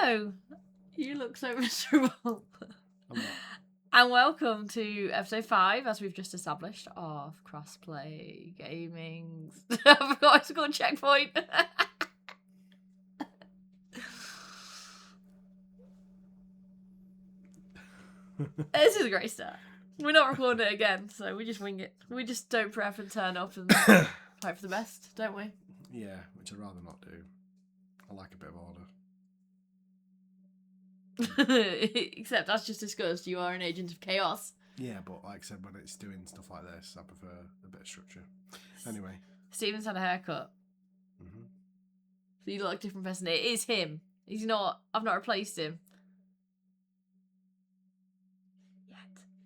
Hello. You look so miserable. I'm not. And welcome to episode 5, as we've just established, of Crossplay Gaming. I forgot it's called Checkpoint. This is a great start. We're not recording it again, so we just wing it. We just don't prep and turn up and hope for the best, don't we? Yeah, which I'd rather not do. I like a bit of order. Except, as just discussed, you are an agent of chaos. Yeah, but like I said, when it's doing stuff like this, I prefer a bit of structure. Anyway. Steven's had a haircut. Mm-hmm. So you look like a different person. It is him. He's not. I've not replaced him.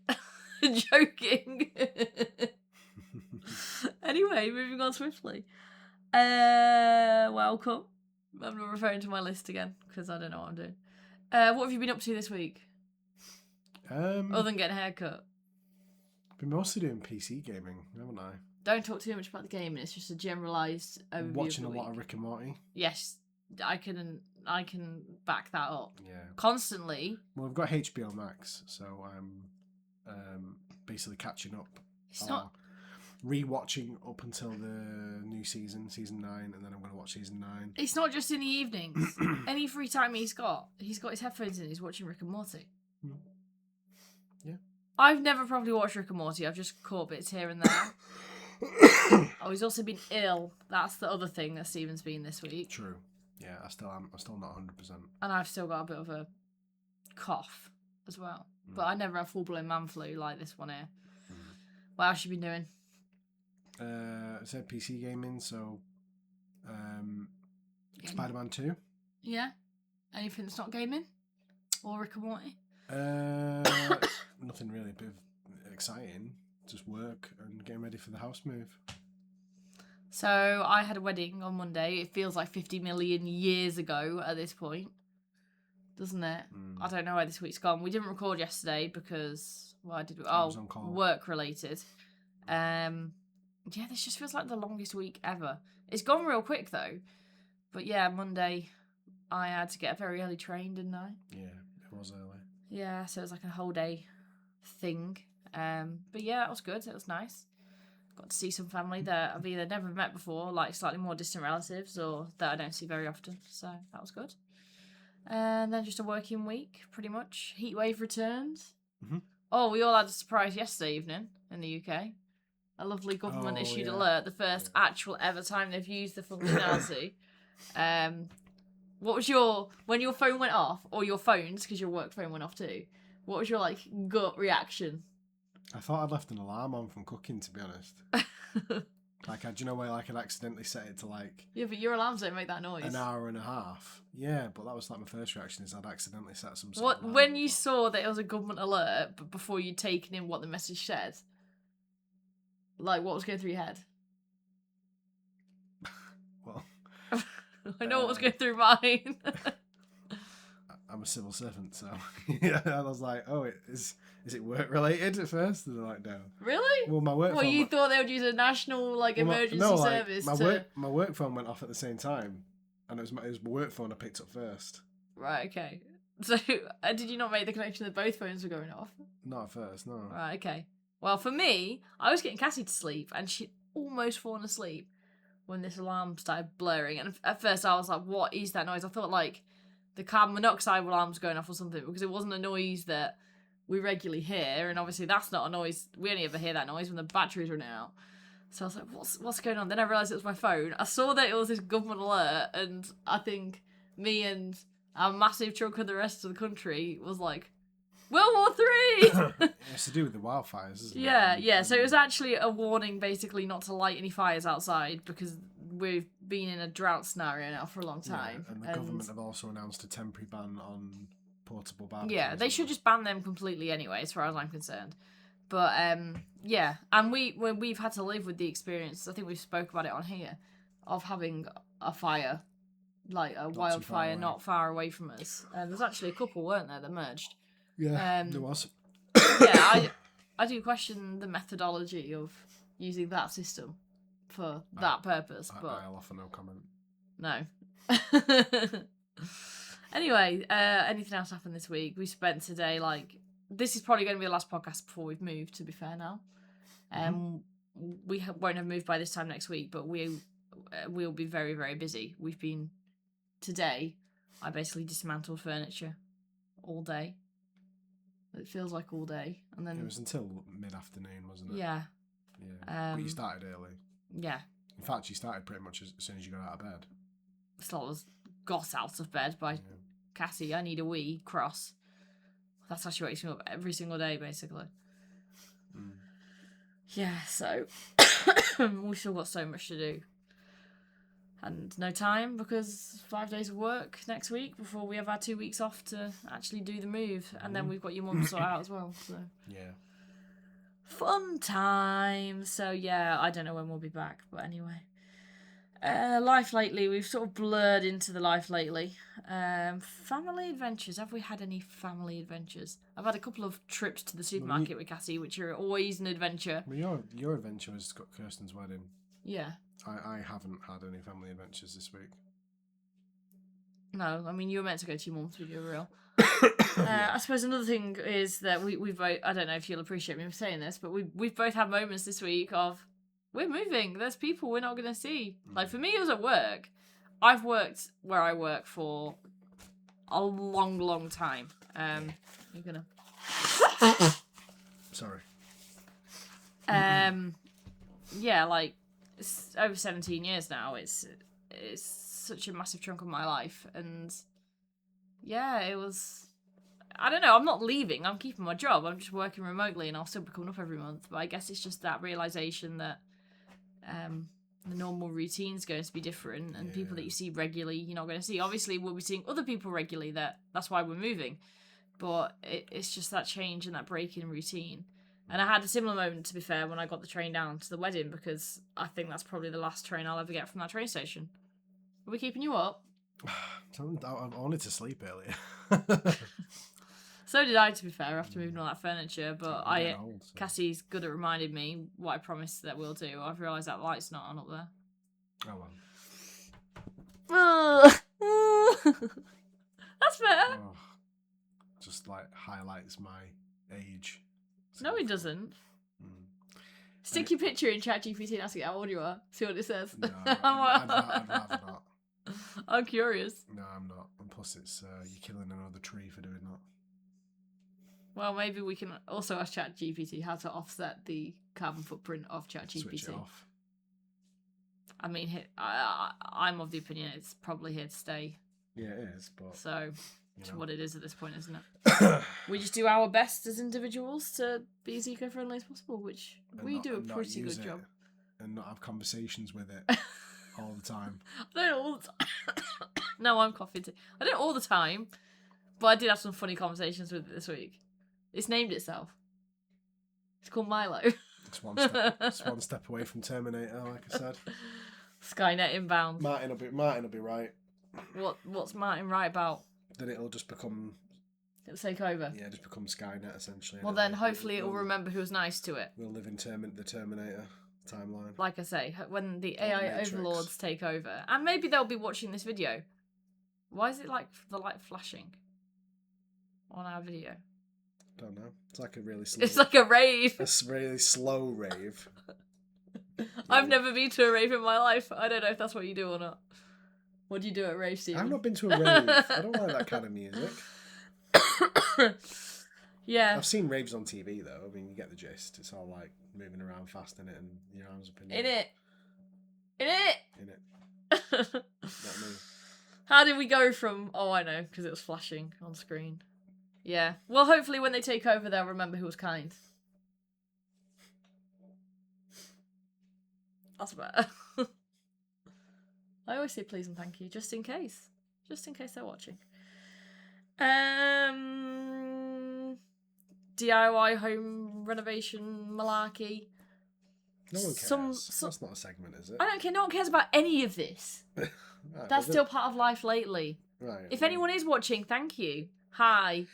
Yet. Joking. Anyway, moving on swiftly. Welcome. I'm not referring to my list again because I don't know what I'm doing. What have you been up to this week? Other than getting a haircut. I've been mostly doing PC gaming, haven't I? Don't talk too much about the game. It's just a generalised overview. Watching of a the lot week. of Rick and Morty. Yes, I can back that up. Yeah. Constantly. Well, I've got HBO Max, so I'm basically catching up. It's not rewatching up until the new season 9, and then I'm going to watch season 9. It's not just in the evenings. Any free time he's got his headphones in. He's watching Rick and Morty. Yeah. I've never probably watched Rick and Morty. I've just caught bits here and there. Oh, he's also been ill. That's the other thing that Steven's been this week. True. Yeah, I still am. I'm still not 100%. And I've still got a bit of a cough as well. But I never have full-blown man flu like this one here. What else you been doing? I said PC gaming, so Spider-Man 2. Yeah? Anything that's not gaming? Or Rick and Morty? Nothing really bit exciting. Just work and getting ready for the house move. So I had a wedding on Monday. It feels like 50 million years ago at this point, doesn't it? I don't know where this week's gone. We didn't record yesterday because work related. Yeah, this just feels like the longest week ever. It's gone real quick though. But yeah, Monday I had to get a very early train, didn't I? Yeah, it was early. Yeah, so it was like a whole day thing. But yeah, it was good. It was nice. Got to see some family that I've either never met before, like slightly more distant relatives, or that I don't see very often. So that was good. And then just a working week, pretty much. Heatwave returned. Mm-hmm. Oh, we all had a surprise yesterday evening in the UK. A lovely government-issued alert, the first actual ever time they've used the functionality. What was when your phone went off, or your phones, because your work phone went off too, what was your, gut reaction? I thought I'd left an alarm on from cooking, to be honest. Do you know where, I'd accidentally set it to, Yeah, but your alarms don't make that noise. An hour and a half. Yeah, but that was, my first reaction is I'd accidentally set some sort of when you saw that it was a government alert, but before you'd taken in what the message said, what was going through your head? Well... I know what was going through mine. I'm a civil servant, so... yeah, I was like, oh, is it work-related at first? And they're like, no. Really? Well, my work phone... you thought they would use a national, emergency service my work phone went off at the same time, and it was my work phone I picked up first. Right, okay. So, did you not make the connection that both phones were going off? Not at first, no. Right, okay. Well, for me, I was getting Cassie to sleep, and she'd almost fallen asleep when this alarm started blaring. And at first I was like, what is that noise? I thought, the carbon monoxide alarm was going off or something, because it wasn't a noise that we regularly hear, and obviously that's not a noise. We only ever hear that noise when the battery's running out. So I was like, what's going on? Then I realised it was my phone. I saw that it was this government alert, and I think me and a massive chunk of the rest of the country was like, World War III! It's to do with the wildfires, isn't it? Yeah. So it was actually a warning, basically, not to light any fires outside, because we've been in a drought scenario now for a long time. Yeah, and the government have also announced a temporary ban on portable barbecues. Yeah, they should just ban them completely anyway, as far as I'm concerned. But, yeah. And we've had to live with the experience, I think we've spoke about it on here, of having a fire, a wildfire not far away from us. There's actually a couple, weren't there, that merged. Yeah, there was. Yeah, I do question the methodology of using that system for that purpose. But I'll offer no comment. No. Anyway, anything else happened this week? We spent today, like, this is probably going to be the last podcast before we've moved, to be fair now. We won't have moved by this time next week, but we'll be very, very busy. We've been, today, I basically dismantled furniture all day. It feels like all day. And then It was until mid-afternoon, wasn't it? Yeah. Yeah. But you started early. Yeah. In fact, you started pretty much as soon as you got out of bed. So I was got out of bed by Cassie. I need a wee cross. That's how she wakes me up every single day, basically. Yeah, so we've still got so much to do. And no time because 5 days of work next week before we have our 2 weeks off to actually do the move. And then we've got your mum to sort out as well. So Yeah. fun time. So yeah, I don't know when we'll be back, but anyway. Life lately, we've sort of blurred into the life lately. Family adventures. Have we had any family adventures? I've had a couple of trips to the supermarket with Cassie, which are always an adventure. Well, your adventure was Kirsten's wedding. Yeah. I haven't had any family adventures this week. No, I mean, you were meant to go to your mum's with your real. I suppose another thing is that we both, I don't know if you'll appreciate me saying this, but we've both had moments this week of, we're moving, there's people we're not going to see. Like, for me, it was at work. I've worked where I work for a long, long time. You're going to... Sorry. Yeah, like, it's over 17 years now. It's such a massive chunk of my life, and yeah, it was, I don't know, I'm not leaving, I'm keeping my job, I'm just working remotely and I'll still be coming up every month, but I guess it's just that realisation that the normal routine's going to be different, and people that you see regularly you're not going to see. Obviously we'll be seeing other people regularly, that's why we're moving, but it's just that change and that break in routine. And I had a similar moment, to be fair, when I got the train down to the wedding, because I think that's probably the last train I'll ever get from that train station. Are we keeping you up? I wanted to sleep earlier. So did I, to be fair, after moving all that furniture. But Old, so. Cassie's good at reminding me what I promised that we'll do. I've realised that light's not on up there. Oh well. That's fair. Oh, just like highlights my age. No, it doesn't. Stick your picture in ChatGPT and ask it how old you are. See what it says. No, I'd rather not. I'm curious. No, I'm not. And plus, it's you're killing another tree for doing that. Well, maybe we can also ask ChatGPT how to offset the carbon footprint of ChatGPT. Switch it off. I mean, I'm of the opinion it's probably here to stay. Yeah, it is, but... So, it's what it is at this point, isn't it? We just do our best as individuals to be as eco-friendly as possible, which we do a pretty good job. And not have conversations with it all the time. I don't all the time. No, I'm coughing too. I don't all the time, but I did have some funny conversations with it this week. It's named itself. It's called Milo. It's one step away from Terminator, like I said. Skynet inbound. Martin will be right. What's Martin right about? Then it'll just become... It'll take over. Yeah, just become Skynet, essentially. Well, then hopefully it'll remember who was nice to it. We'll live in the Terminator timeline. Like I say, when the AI overlords take over. And maybe they'll be watching this video. Why is it like the light flashing on our video? Don't know. It's like a really slow... It's like a rave. A really slow rave. I've never been to a rave in my life. I don't know if that's what you do or not. What do you do at a rave, Stephen? I've not been to a rave. I don't like that kind of music. Yeah. I've seen raves on TV, though. I mean, you get the gist. It's all like moving around fast in it and your arms up in the air. In it. Not me. How did we go from... Oh, I know, because it was flashing on screen. Yeah. Well, hopefully when they take over, they'll remember who was kind. That's better. I always say please and thank you, just in case. Just in case they're watching. DIY home renovation malarkey. No one cares. That's not a segment, is it? I don't care. No one cares about any of this. Right, That's still part of life lately. Right. If anyone is watching, thank you. Hi.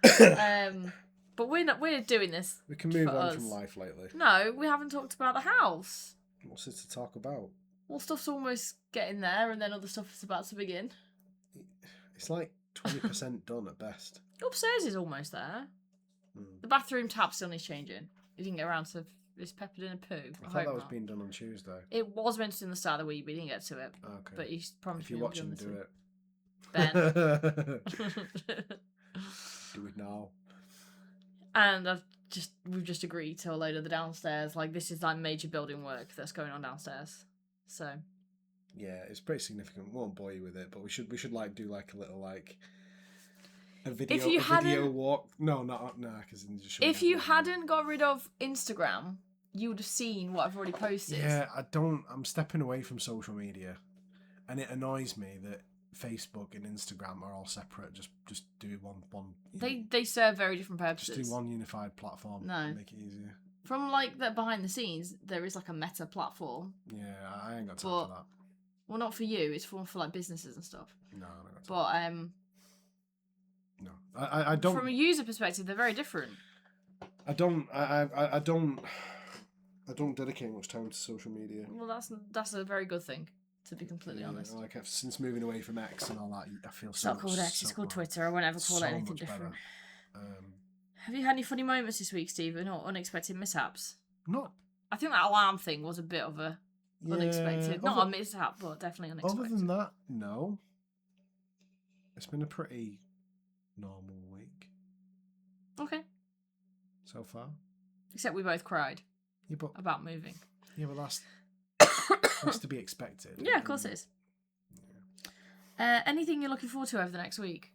But we're doing this. We can move on from life lately. No, we haven't talked about the house. What's it to talk about? Well, stuff's almost getting there, and then other stuff is about to begin. It's like 20% done at best. Upstairs is almost there. The bathroom tap still needs changing. He didn't get around to. It's peppered in a poo. I thought that was being done on Tuesday. It was meant to in the start of the week, but he didn't get to it. Okay. But he's promised if you're watching, do it. Ben. Do it now. And we've just agreed to a load of the downstairs. Like, this is like major building work that's going on downstairs. So. Yeah, it's pretty significant. We won't bore you with it, but we should like do like a little like a video walk. No, because if you hadn't got rid of Instagram, you would have seen what I've already posted. Yeah, I'm stepping away from social media, and it annoys me that Facebook and Instagram are all separate. Just do one. They serve very different purposes. Just do one unified platform. No, make it easier. From like the behind the scenes, there is like a meta platform. Yeah, I ain't got time for that. Well, not for you. It's for like businesses and stuff. No, I don't got time. But no, I don't. From a user perspective, they're very different. I don't dedicate much time to social media. Well, that's a very good thing, to be completely honest. Like since moving away from X and all that, I feel it's not called X. It's called Twitter. I won't ever call it anything different. Have you had any funny moments this week, Stephen, or unexpected mishaps? Not. I think that alarm thing was a bit of a unexpected, not a mishap, but definitely unexpected. Other than that, no. It's been a pretty normal week. Okay. So far. Except we both cried. Yeah, but about moving. Yeah, but that's to be expected. Yeah, of course it is. Yeah. Anything you're looking forward to over the next week?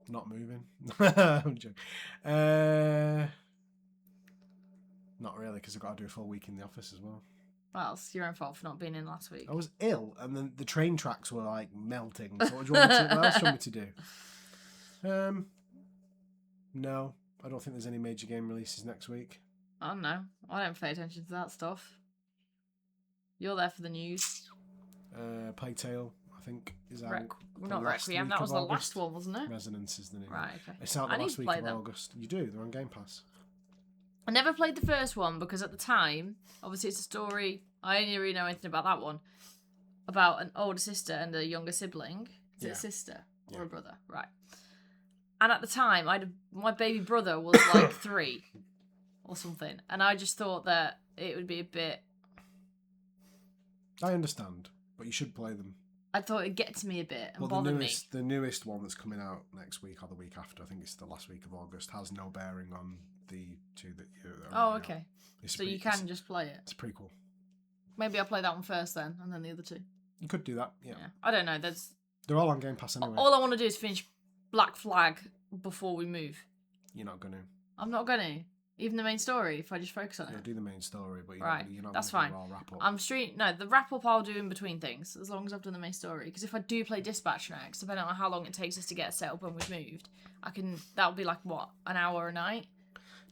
Not moving. I'm joking. Not really, because I've got to do a full week in the office as well. Well, it's your own fault for not being in last week. I was ill, and then the train tracks were like melting. So what else do you want me to do? No, I don't think there's any major game releases next week. I don't know. I don't pay attention to that stuff. You're there for the news. Plague Tale, I think, is out. Not Requiem, that was the last one, wasn't it? Resonance is the name. Right, okay. It's out the last week of August. You do, they're on Game Pass. I never played the first one because at the time, obviously it's a story, I only really know anything about that one, about an older sister and a younger sibling. Is it a sister or a brother? Right. And at the time, my baby brother was like 3 or something, and I just thought that it would be a bit... I understand, but you should play them. I thought it'd get to me a bit and bother me. The newest one that's coming out next week or the week after, I think it's the last week of August, has no bearing on the 2 that you... Oh, okay. So you can just play it. It's a prequel. Maybe I'll play that one first then, and then the other 2. You could do that, yeah. I don't know, They're all on Game Pass anyway. All I want to do is finish Black Flag before we move. You're not going to. I'm not going to. Even the main story, if I just focus on it. Yeah, do the main story, but you're not that's going to fine. do a wrap up. The wrap up I'll do in between things, as long as I've done the main story. Because if I do play Dispatch next, depending on how long it takes us to get set up when we've moved, that'll be like, what, an hour a night?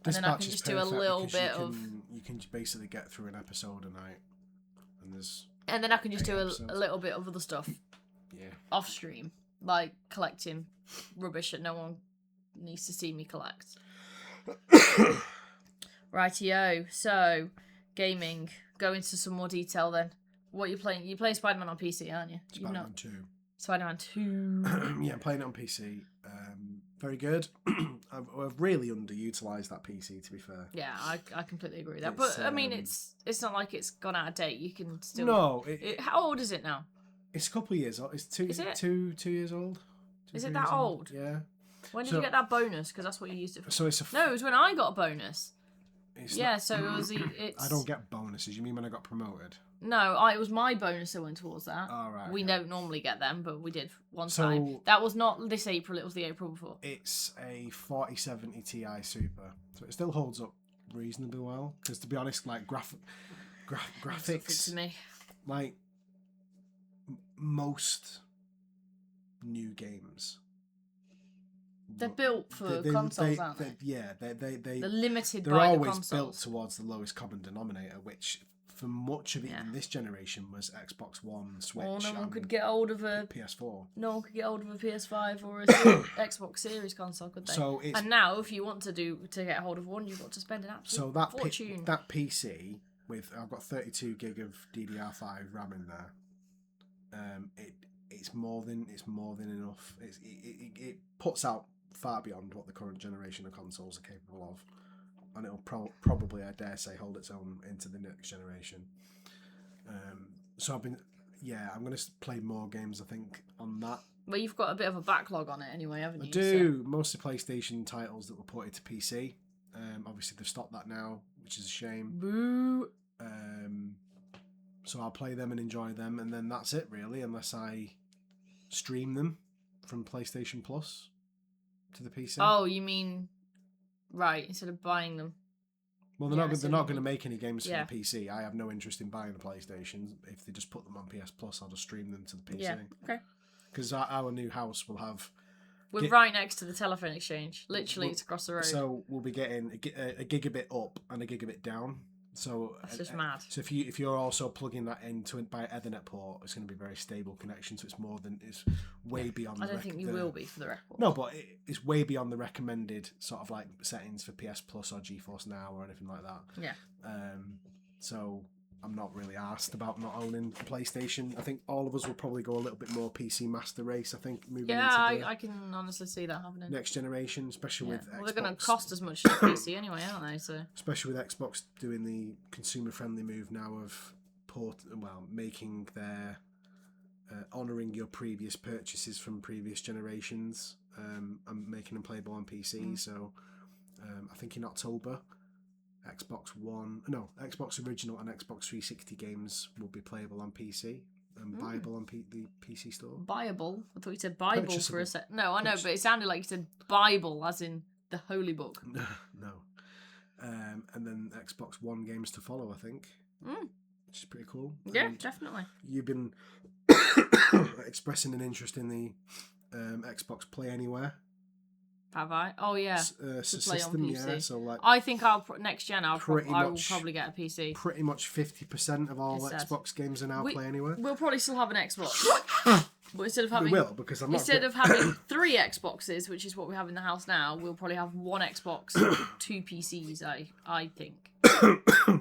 And then I can just do a little bit of... You can basically get through an episode a night. And then I can just do a little bit of other stuff. Yeah. Off stream. Like collecting rubbish that no one needs to see me collect. Rightio. So, gaming. Go into some more detail then. What are you playing? You're playing Spider-Man on PC, aren't you? Spider-Man 2. Spider-Man 2. Yeah, I'm playing it on PC. Very good. I've really underutilised that PC, to be fair. Yeah, I completely agree with that. But, I mean, it's not like it's gone out of date. You can still... No. How old is it now? It's a couple of years old. It's 2 years old. Is it that old? Yeah. When did you get that bonus? Because that's what you used it for. So it's No, it was when I got a bonus. So it was... I don't get bonuses. You mean when I got promoted? No, it was my bonus that went towards that. Oh, right. We don't normally get them, but we did one time. That was not this April, it was the April before. It's a 4070 Ti Super. So it still holds up reasonably well. Because to be honest, like graphics... to me. Like, most new games... They're built for consoles, aren't they? Yeah, they're limited they're by always the consoles. built towards the lowest common denominator, which for much of it in this generation was Xbox One, Switch. Or no one could get hold of a PS4. No one could get hold of a PS5 or a Xbox Series console, could they? And now, if you want to get hold of one, you've got to spend an absolute fortune. That PC I've got 32 gig of DDR5 RAM in there. It's more than enough. puts out far beyond what the current generation of consoles are capable of, and it'll probably, I dare say, hold its own into the next generation. So I'm going to play more games, I think, on that. Well, you've got a bit of a backlog on it anyway, haven't you? I do. Mostly PlayStation titles that were ported to PC. Obviously, they've stopped that now, which is a shame. Boo. So I'll play them and enjoy them, and then that's it, really, unless I stream them from PlayStation Plus to the PC. Oh, you mean... Right, instead of buying them. Well, they're not going to make any games for the PC. I have no interest in buying the PlayStation. If they just put them on PS Plus, I'll just stream them to the PC. Yeah, okay. Because our new house will have... We're right next to the telephone exchange. Literally, it's across the road. So we'll be getting a gigabit up and a gigabit down. So that's just mad. So if you're also plugging that into it by Ethernet port, it's going to be a very stable connection. So it's way beyond. I don't think you will be, for the record. No, but it's way beyond the recommended sort of like settings for PS Plus or GeForce Now or anything like that. Yeah. So I'm not really asked about not owning a PlayStation. I think all of us will probably go a little bit more PC master race. I think moving into I can honestly see that happening. Next generation, especially with Xbox. Well, they're going to cost as much as a PC anyway, aren't they? So especially with Xbox doing the consumer-friendly move now of making their honouring your previous purchases from previous generations and making them playable on PC. So I think in October, Xbox Original and Xbox 360 games will be playable on PC and buyable on the PC store. Buyable? I thought you said Bible for a sec. No, I know, but it sounded like you said Bible, as in the holy book. No. And then Xbox One games to follow, I think. Which is pretty cool. Yeah, definitely. You've been expressing an interest in the Xbox Play Anywhere. Have I? Oh yeah, to play on PC. Yeah, so like I think next gen I will probably get a PC. Pretty much 50% of all Xbox games are now Play Anywhere. We'll probably still have an Xbox, but instead of having of having 3 Xboxes, which is what we have in the house now, we'll probably have 1 Xbox, 2 PCs. I think.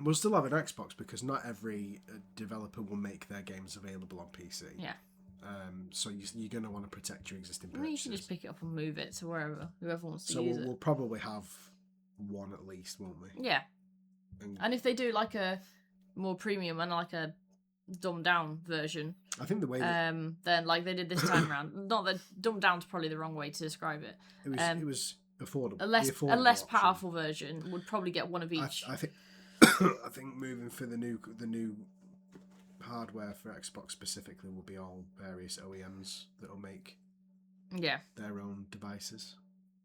We'll still have an Xbox because not every developer will make their games available on PC. Yeah. So you're going to want to protect your existing purchases. You can just pick it up and move it to whoever wants to use it. So we'll probably have 1 at least, won't we? Yeah. And if they do like a more premium and like a dumbed down version, I think the way then like they did this time around, not that dumbed down's probably the wrong way to describe it. It was affordable. A less powerful version would probably get 1 of each. I think I think moving for the new hardware for Xbox specifically will be all various OEMs that will make their own devices.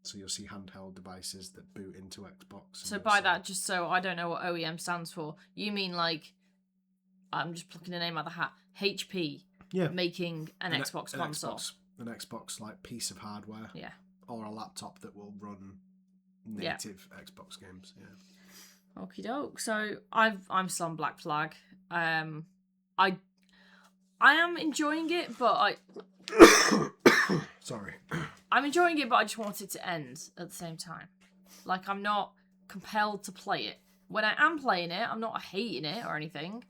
So you'll see handheld devices that boot into Xbox. So by that, just so I don't know what OEM stands for, you mean like, I'm just plucking a name out of the hat, HP making an Xbox console. An Xbox like piece of hardware. Yeah. Or a laptop that will run native Xbox games. Yeah. Okie doke. So I'm still on Black Flag. I am enjoying it, but Sorry. I'm enjoying it, but I just want it to end at the same time. Like, I'm not compelled to play it. When I am playing it, I'm not hating it or anything.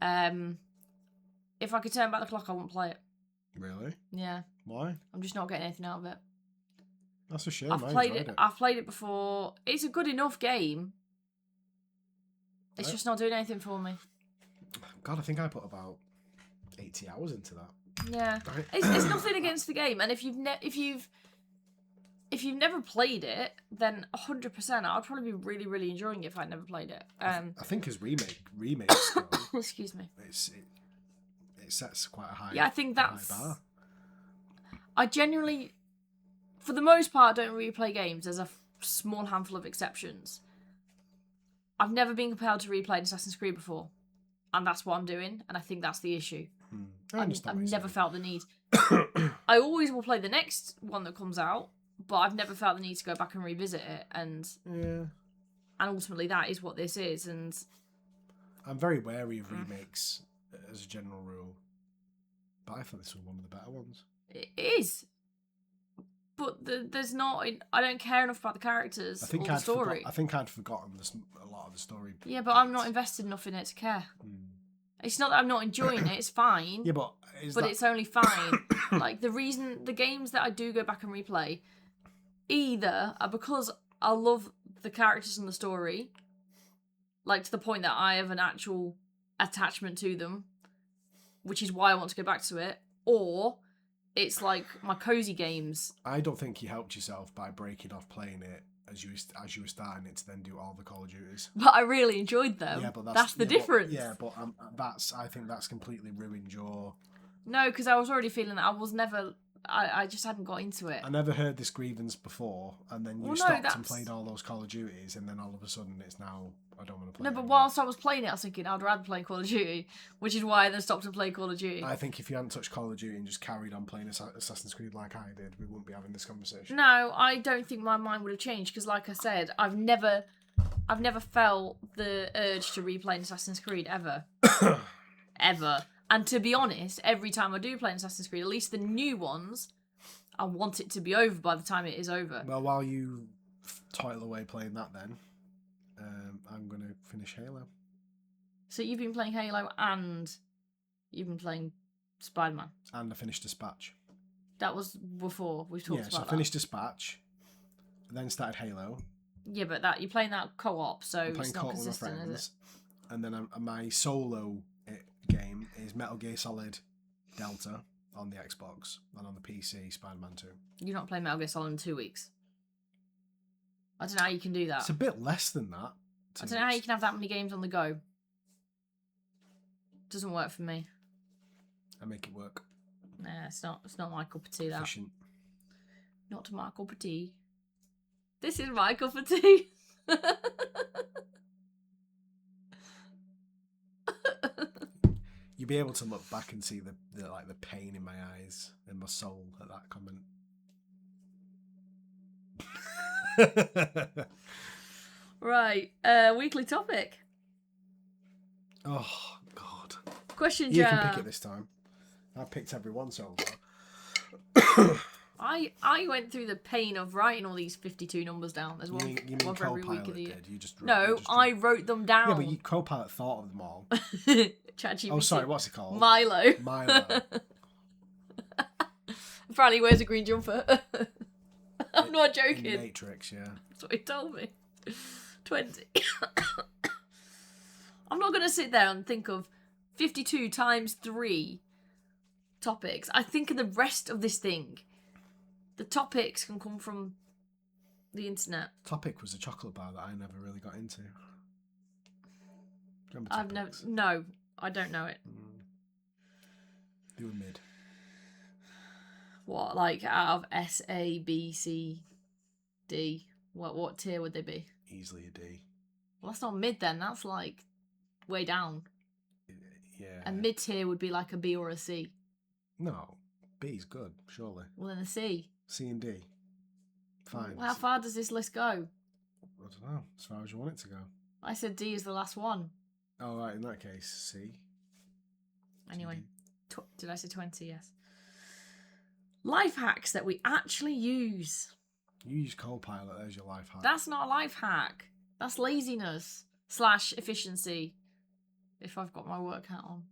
If I could turn back the clock, I wouldn't play it. Really? Yeah. Why? I'm just not getting anything out of it. That's a shame. I've played it before. It's a good enough game. It's just not doing anything for me. God, I think I put about 80 hours into that. Yeah, it's nothing against the game, and if you've never played it, then 100%, I'd probably be really, really enjoying it if I'd never played it. I think as remakes go, excuse me, it sets quite a high. Yeah, I think that's. High bar. I genuinely, for the most part, don't replay games. There's a small handful of exceptions. I've never been compelled to replay Assassin's Creed before. And that's what I'm doing, and I think that's the issue. I've never felt the need. I always will play the next one that comes out, but I've never felt the need to go back and revisit it, and ultimately that is what this is. And I'm very wary of remakes as a general rule, but I thought this was one of the better ones. It is, but there's not. I don't care enough about the characters or the story. I think I'd forgotten a lot of the story. Yeah, but I'm not invested enough in it to care. It's not that I'm not enjoying it. It's fine. Yeah, but it's only fine. Like the games that I do go back and replay, either because I love the characters and the story, like to the point that I have an actual attachment to them, which is why I want to go back to it, or it's like my cozy games. I don't think you helped yourself by breaking off playing it as you were starting it to then do all the Call of Duties. But I really enjoyed them. Yeah, but that's the difference. I think that's completely ruined your... No, because I was already feeling that I was never... I just hadn't got into it. I never heard this grievance before, and then you stopped and played all those Call of Duties, and then all of a sudden it's now, I don't want to play No, it but anymore. whilst I was playing it, I was thinking I'd rather play Call of Duty, which is why I then stopped to play Call of Duty. I think if you hadn't touched Call of Duty and just carried on playing Assassin's Creed like I did, we wouldn't be having this conversation. No, I don't think my mind would have changed, because like I said, I've never felt the urge to replay Assassin's Creed, ever. Ever. And to be honest, every time I do play Assassin's Creed, at least the new ones, I want it to be over by the time it is over. Well, while you toil away playing that then, I'm going to finish Halo. So you've been playing Halo and you've been playing Spider-Man. And I finished Dispatch. That was before we've talked about that. Yeah, so I finished Dispatch, then started Halo. Yeah, but you're playing that co-op, so it's not consistent, is it? And then my solo game is Metal Gear Solid Delta on the Xbox, and on the PC, Spider-Man 2. You're not playing Metal Gear Solid in 2 weeks. I don't know how you can do that. It's a bit less than that. I don't know how you can have that many games on the go. Doesn't work for me. I make it work. Nah, it's not my cup of tea, that. Efficient. Not my cup of tea. This is my cup of tea. You'll be able to look back and see the pain in my eyes and my soul at that comment. Right, weekly topic. Oh God! Question You jam. can pick it this time. I picked every one so far. I went through the pain of writing all these 52 numbers down. There's one, you mean one for every week of the year. did? You just I wrote them down. Yeah, but you Copilot thought of them all. ChatGPT. Oh, sorry, what's it called? Milo. Milo. Apparently he wears a green jumper. I'm not joking. In Matrix, yeah. That's what he told me. 20. I'm not going to sit there and think of 52 times 3 topics. I think of the rest of this thing. The topics can come from the internet. Topic was a chocolate bar that I never really got into. Remember I've never. Topics? No, I don't know it. They were mid. What, like out of S, A, B, C, D? What tier would they be? Easily a D. Well, that's not mid then. That's like way down. Yeah. And mid tier would be like a B or a C. No, B's good, surely. Well, then a C. C and D. Fine. Well, how far does this list go? I don't know. As far as you want it to go. I said D is the last one. Oh, right. In that case, C. Anyway, did I say 20? Yes. Life hacks that we actually use. You use Copilot as your life hack. That's not a life hack. That's laziness / efficiency. If I've got my work hat on.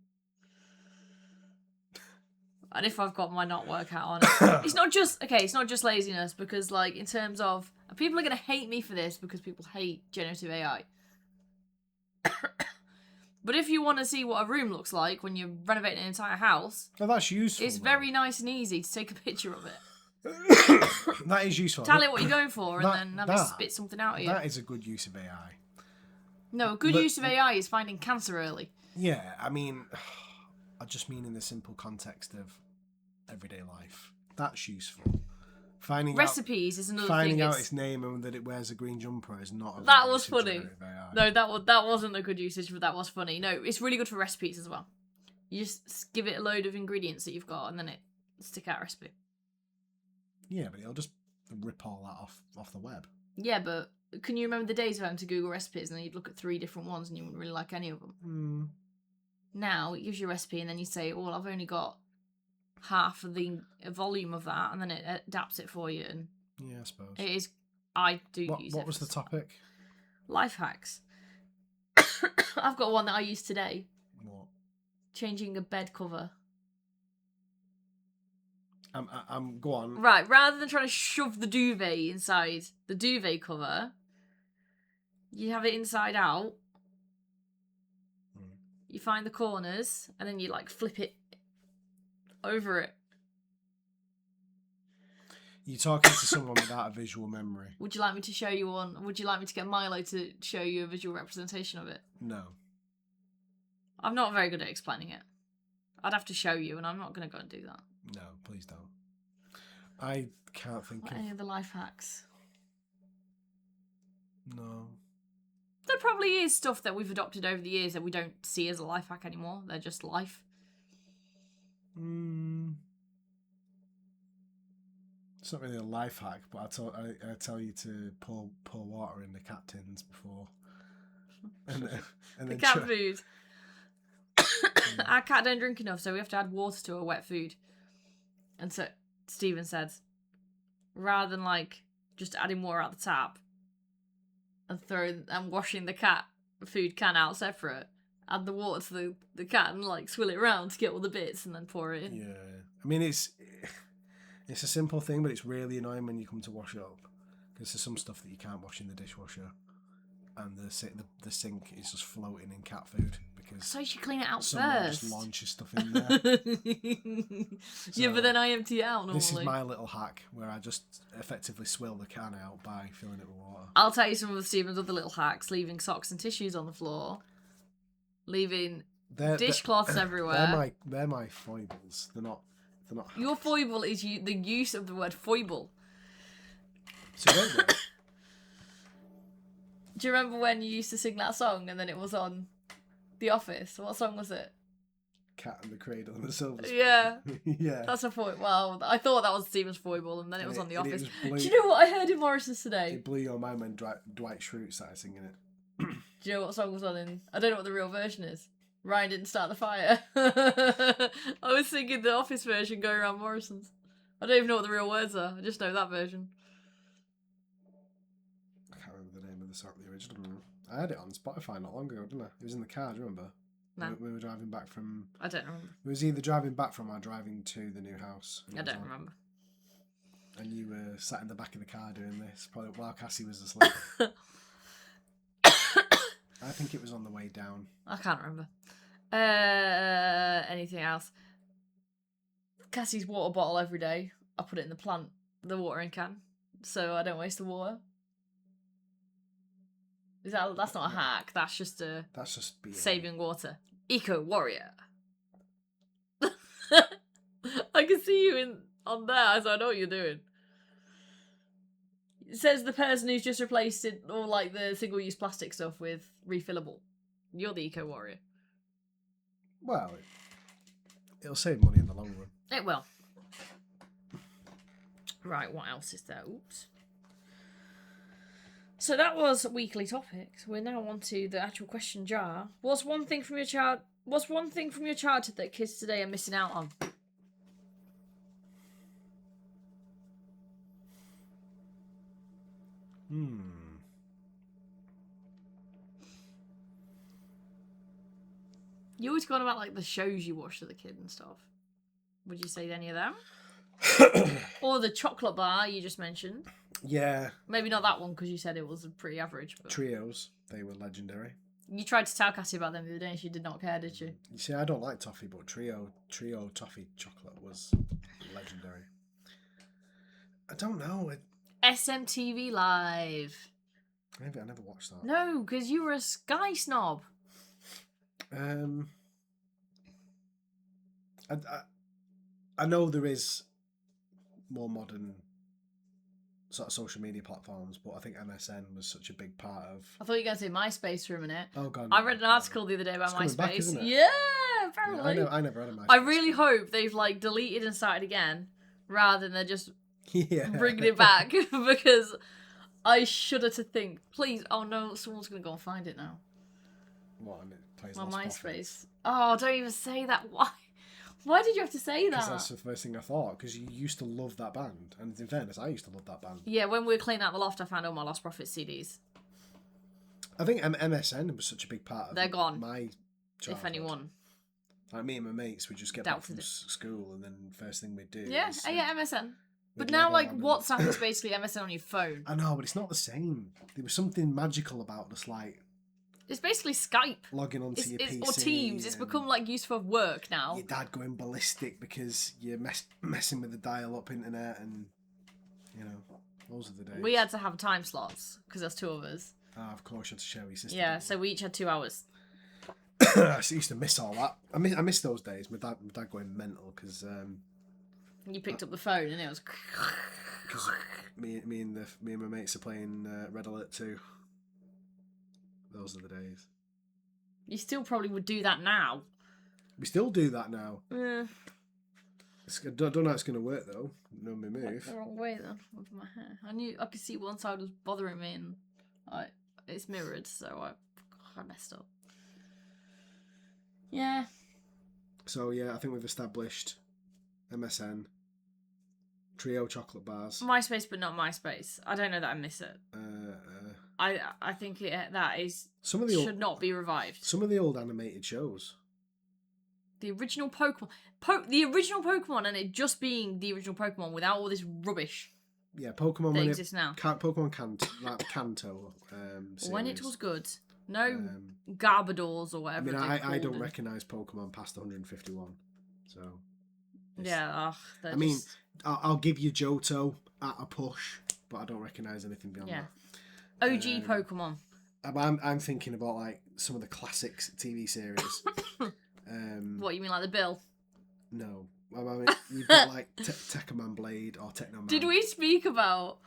And if I've got my not work hat on. It's not just laziness, because like in terms of, people are going to hate me for this because people hate generative AI. But if you want to see what a room looks like when you're renovating an entire house, Oh, that's useful. it's very nice and easy to take a picture of it. That is useful. Tell it what you're going for, and then have it spit something out of you. That is a good use of AI. No, a good use of AI is finding cancer early. Yeah, I mean, I just mean in the simple context of everyday life. That's useful. Recipes is another thing. Finding out its name and that it wears a green jumper is not. That was funny. No, that wasn't a good usage, but that was funny. No, it's really good for recipes as well. You just give it a load of ingredients that you've got, and then it stick out a recipe. Yeah, but it'll just rip all that off the web. Yeah, but can you remember the days of having to Google recipes and then you'd look at 3 different ones and you wouldn't really like any of them? Now it gives you a recipe and then you say, well, I've only got half of the volume of that, and then it adapts it for you. And yeah, I suppose it is. I do use it. What was the topic? Life hacks. I've got one that I used today. What? Changing a bed cover. I'm go on. Right, rather than trying to shove the duvet inside the duvet cover, you have it inside out. You find the corners, and then you, like, flip it over it. You're talking to someone without a visual memory. Would you like me to show you one? Would you like me to get Milo to show you a visual representation of it? No. I'm not very good at explaining it. I'd have to show you, and I'm not going to go and do that. No, please don't. I can't think of Any of the life hacks? No. There probably is stuff that we've adopted over the years that we don't see as a life hack anymore. They're just life. It's not really a life hack, but I tell you to pour water in the cat tins before. And The cat food. Our cat don't drink enough, so we have to add water to her wet food. And so Stephen said, rather than, like, just adding water out the tap and washing the cat food can out separate, add the water to the cat and, like, swill it around to get all the bits and then pour it in. Yeah. I mean, it's a simple thing, but it's really annoying when you come to wash it up, because there's some stuff that you can't wash in the dishwasher, and the sink is just floating in cat food because so you should clean it out someone first. just launches stuff in there. Yeah, but then I empty it out normally. This is my little hack where I just effectively swill the can out by filling it with water. I'll tell you some of Stephen's other little hacks: leaving socks and tissues on the floor, leaving dishcloths everywhere. They're my foibles. They're not hacks. Your foible is the use of the word foible. So don't they? Do you remember when you used to sing that song and then it was on The Office? What song was it? Cat and the Cradle and the Silver Spoon. Yeah. Yeah. That's a foible. Well, I thought that was Stephen's foible and then it was on The Office. Do you know what I heard in Morrison's today? It blew your mind when Dwight Schrute started singing it. Do you know what song was on in... I don't know what the real version is. Ryan didn't start the fire. I was singing the Office version going around Morrison's. I don't even know what the real words are. I just know that version. I can't remember the name of the song, the original. I had it on Spotify not long ago, didn't I? It was in the car, do you remember? No. We were driving back from... I don't remember. It was either driving back from or driving to the new house. I don't remember. And you were sat in the back of the car doing this, probably while Cassie was asleep. I think it was on the way down. I can't remember. Anything else? Cassie's water bottle every day. I put it in the watering can, so I don't waste the water. That's not a hack. That's just being saving water. Eco warrior. I can see you on there, so I know what you're doing. It says the person who's just replaced it, all like the single-use plastic stuff, with refillable. You're the eco warrior. Well, it'll save money in the long run. It will. Right, what else is there? Oops. So that was weekly topics. We're now on to the actual question jar. What's one thing from your childhood that kids today are missing out on? You always go on about like the shows you watched as a kid and stuff. Would you say any of them? Or the chocolate bar you just mentioned? Yeah. Maybe not that one because you said it was pretty average. But... Trios, they were legendary. You tried to tell Cassie about them the other day and she did not care, did you? You see, I don't like toffee, but trio toffee chocolate was legendary. I don't know. SMTV Live. I never watched that. No, because you were a Sky snob. I know there is more modern sort of social media platforms, but I think MSN was such a big part of... I thought you were going to say MySpace for a minute. Oh, God. I read an article the other day about it's MySpace. Back, isn't it? Yeah, apparently. Yeah, I never had a MySpace. I really hope they've like deleted and started again rather than they're just bringing it back because I shudder to think. Please, oh no, someone's going to go and find it now. What, and it plays My Lost MySpace. Profits? Oh, don't even say that. Why? Why did you have to say that? Because that's the first thing I thought, because you used to love that band. And in fairness, I used to love that band. Yeah, when we were cleaning out the loft, I found all my Lost Profits CDs. I think MSN was such a big part of They're gone. my childhood. If anyone. Like me and my mates would just get back from school, and then first thing we'd do. Yeah, is, MSN. But now, like, WhatsApp is basically MSN on your phone. I know, but it's not the same. There was something magical about just like. It's basically Skype. Logging onto your PC. Or Teams. It's become, like, used for work now. Your dad going ballistic because you're messing with the dial-up internet and, you know, those are the days. We had to have time slots because there's two of us. Ah, of course, you had to share with your sister. Yeah, so we each had 2 hours. I used to miss all that. I miss those days. My dad going mental because you picked up the phone and it was. Because me and my mates are playing Red Alert 2. Those are the days. You still probably would do that now. We still do that now. Yeah. I don't know how it's going to work though. No, me move. The wrong way then with my hair. I could see one side was bothering me and it's mirrored, so I messed up. Yeah. So yeah, I think we've established MSN, Trio chocolate bars, MySpace, but not MySpace. I don't know that I miss it. I think that is should not be revived. Some of the old animated shows. The original Pokemon, the original Pokemon, and it just being the original Pokemon without all this rubbish. Yeah, Pokemon that exists now. Pokemon Kanto. When it was good. No Garbodors or whatever. I don't recognise Pokemon past 151. So. Yeah. I'll give you Johto at a push, but I don't recognise anything beyond that. OG Pokemon. I'm thinking about like some of the classics TV series. What you mean, like the Bill? No, I mean you've got like Tekkaman Blade or Technoman. Did we speak about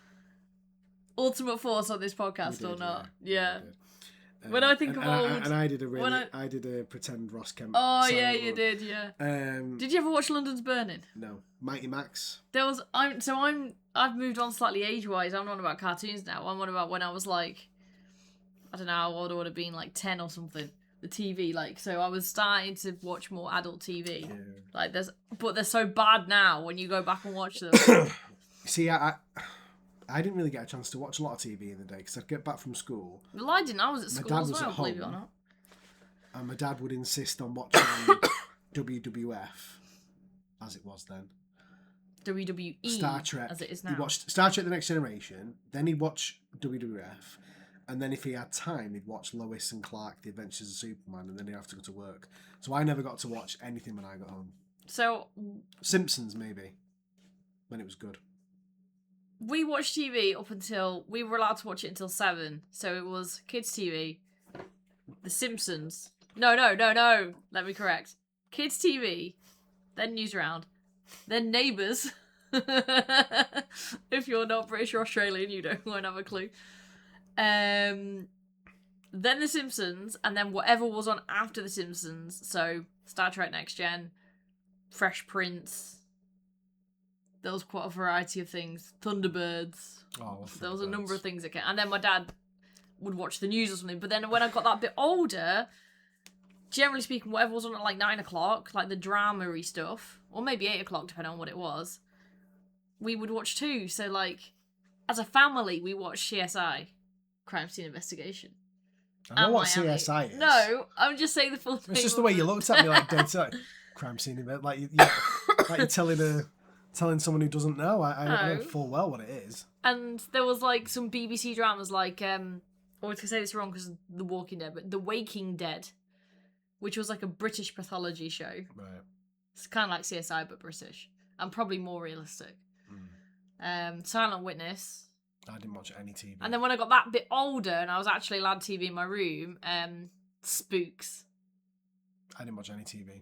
Ultimate Force on this podcast or not? Yeah. When I think of old, and I did a pretend Ross Kemp. Oh yeah, you did. Yeah. Did you ever watch London's Burning? No. Mighty Max. I've moved on slightly age-wise. I'm not about cartoons now. I'm on about when I was like, I don't know how old I would have been, like 10 or something. The TV, like, so I was starting to watch more adult TV. Yeah. Like but they're so bad now when you go back and watch them. See, I didn't really get a chance to watch a lot of TV in the day because I'd get back from school. Well, I didn't. I was at school as well, believe it or not. And my dad would insist on watching WWF, as it was then. WWE, Star Trek, as it is now. He watched Star Trek The Next Generation, then he'd watch WWF, and then if he had time, he'd watch Lois and Clark, The Adventures of Superman, and then he'd have to go to work. So I never got to watch anything when I got home. So... Simpsons, maybe, when it was good. We watched TV up until... We were allowed to watch it until 7, so it was kids' TV, The Simpsons... No, let me correct. Kids' TV, then Newsround, then Neighbours. If you're not British or Australian, won't have a clue. Then The Simpsons, and then whatever was on after The Simpsons. So Star Trek Next Gen, Fresh Prince. There was quite a variety of things. Thunderbirds. There was a number of things that came. And then my dad would watch the news or something. But then when I got that bit older, generally speaking, whatever was on at like 9 o'clock, like the drama-y stuff, or maybe 8 o'clock, depending on what it was, we would watch too. So, like, as a family, we watched CSI, Crime Scene Investigation. I know what CSI is. No, I'm just saying the full name. It's just the way you looked at me, like dead set. Crime Scene Investigation, like you're telling someone who doesn't know. I know full well what it is. And there was like some BBC dramas, like I was gonna say this wrong because The Walking Dead, but The Waking Dead, which was like a British pathology show. Right. It's kind of like CSI, but British. And probably more realistic. Silent Witness. I didn't watch any TV. And then when I got that bit older and I was actually allowed TV in my room, Spooks. I didn't watch any TV.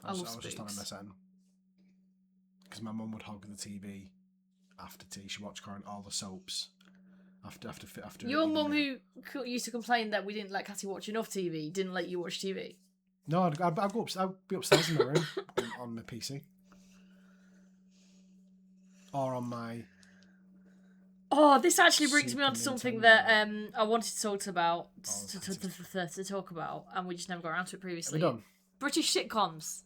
I was just on MSN. Because my mum would hog the TV after tea. She watched all the soaps. After your mum, who used to complain that we didn't let Cassie watch enough TV, didn't let you watch TV? No, I'd be upstairs in my room on my PC. Or on my... Oh, this actually brings me on to something that I wanted to talk about, to talk about, and we just never got around to it previously. Are we done? British sitcoms.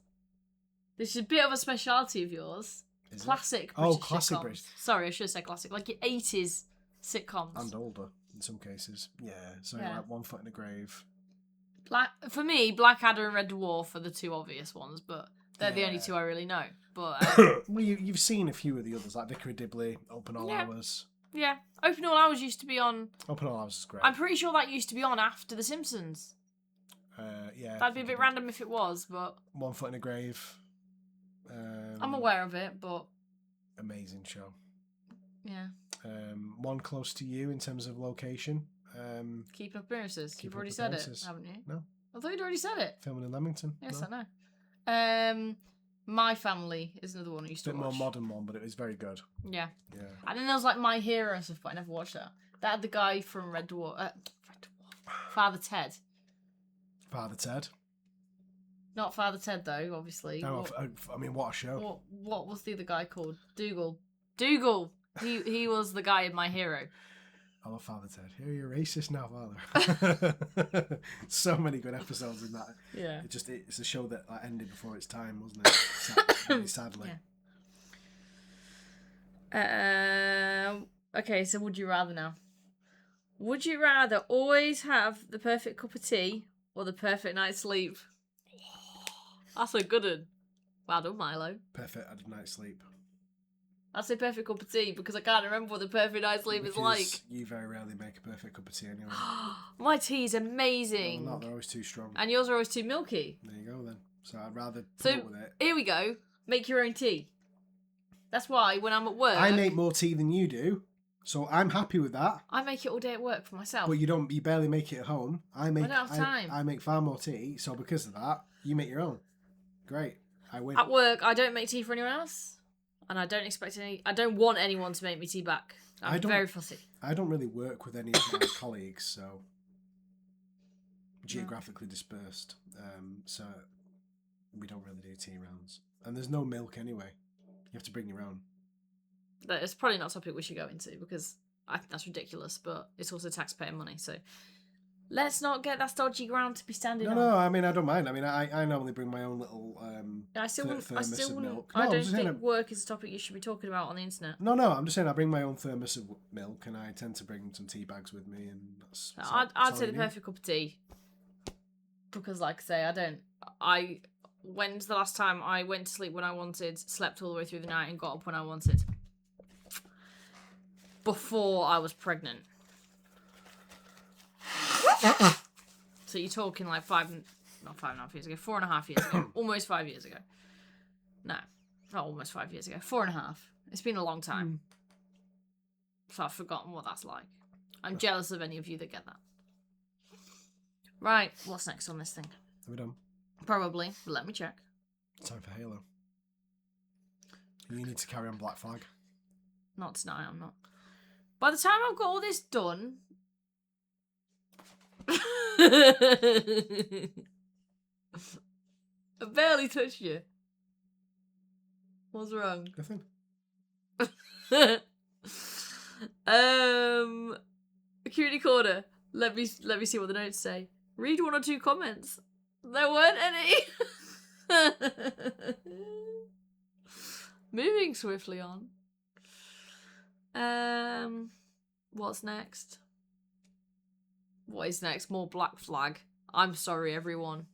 This is a bit of a speciality of yours. Is classic it? British classic sitcoms. British. Sorry, I should have said classic. Like your 80s sitcoms. And older, in some cases. Yeah, so like One Foot in the Grave. For me, Blackadder and Red Dwarf are the two obvious ones, but they're the only Yeah. two I really know. But Well, you've seen a few of the others, like Vicar of Dibley, Open All Yeah. Hours. yeah, Open All Hours used to be on. Open All Hours is great. I'm pretty sure that used to be on after The Simpsons. Yeah. That'd be a bit random if it was, but One Foot in a Grave. I'm aware of it. But Amazing show. yeah, One close to you in terms of location. Keeping Up Appearances. You've Keeping already Up said Appearances. it, haven't you? No. I thought you'd already said it. Filming in Leamington. Yes, no? I know. My Family is another one I used A to bit watch. more modern one, but it was very good. Yeah. Yeah. And then there was like My Hero and stuff, but I never watched that. That had the guy from Red Dwarf. Father Ted. Father Ted. Not Father Ted though, obviously. No, I mean, what a show. What was the other guy called? Dougal. He was the guy in My Hero. I love Father Ted. You're a racist now, Father. So many good episodes in that. Yeah. It's a show that ended before its time, wasn't it? Really sadly. Yeah. Okay, so would you rather now? Would you rather always have the perfect cup of tea or the perfect night's sleep? That's a good one. Well done, Milo. Perfect night's sleep. I'd say perfect cup of tea because I can't remember what the perfect night's sleep is like. You very rarely make a perfect cup of tea anyway. My tea's amazing. No, they're always too strong. And yours are always too milky. There you go then. So I'd rather put up with it. Here we go. Make your own tea. That's why when I'm at work... I make more tea than you do, so I'm happy with that. I make it all day at work for myself. But you barely make it at home. I don't have time. I make far more tea, so because of that, you make your own. Great. I win. At work, I don't make tea for anyone else. And I don't want anyone to make me tea back. I'm very fussy. I don't really work with any of my colleagues, so geographically dispersed. So we don't really do tea rounds. And there's no milk anyway. You have to bring your own. It's probably not a topic we should go into because I think that's ridiculous, but it's also taxpayer money, so let's not get that dodgy ground to be standing on. No, I mean, I don't mind. I mean, I normally bring my own little I still thermos of milk. I No, I'm don't just saying think work is a topic you should be talking about on the internet. No, I'm just saying I bring my own thermos of milk and I tend to bring some tea bags with me, and that's I'd say the perfect cup of tea because, like I say, when's the last time I went to sleep when I wanted, slept all the way through the night, and got up when I wanted? Before I was pregnant. So you're talking like 4.5 years ago, 4.5 years ago, almost 5 years ago. No, not almost 5 years ago, 4.5. It's been a long time. So I've forgotten what that's like. I'm jealous of any of you that get that. Right, what's next on this thing? Are we done? Probably, but let me check. Time for Halo. You need to carry on Black Flag. Not tonight, I'm not. By the time I've got all this done... I barely touched you. What's wrong? Nothing. Community corner. Let me see what the notes say. Read 1 or 2 comments. There weren't any. Moving swiftly on. What's next? What is next? More Black Flag. I'm sorry, everyone.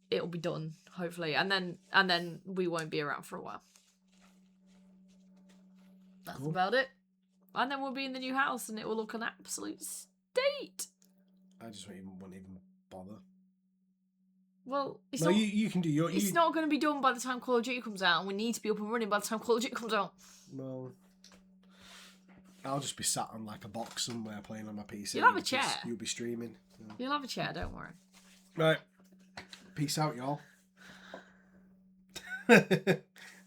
It'll be done, hopefully, and then we won't be around for a while. That's Cool. about it. And then we'll be in the new house, and it will look an absolute state. I just won't even bother. Well, it's No, not. you can do your. It's not going to be done by the time Call of Duty comes out, and we need to be up and running by the time Call of Duty comes out. Well, I'll just be sat on like a box somewhere playing on my PC. You'll have a chair. You'll be streaming. So. You'll have a chair, don't worry. Right. Peace out, y'all.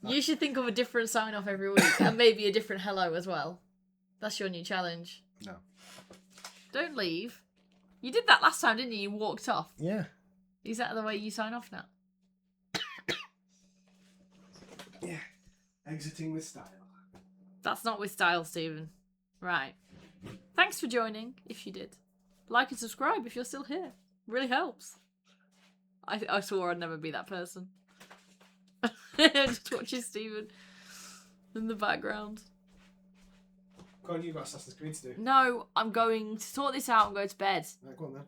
You should think of a different sign off every week, and maybe a different hello as well. That's your new challenge. No. Don't leave. You did that last time, didn't you? You walked off. Yeah. Is that the way you sign off now? Yeah. Exiting with style. That's not with style, Stephen. Right. Thanks for joining, if you did. Like and subscribe if you're still here. Really helps. I swore I'd never be that person. Just watching Stephen in the background. Go on, you've got Assassin's Creed to do. No, I'm going to sort this out and go to bed. Right, go on then.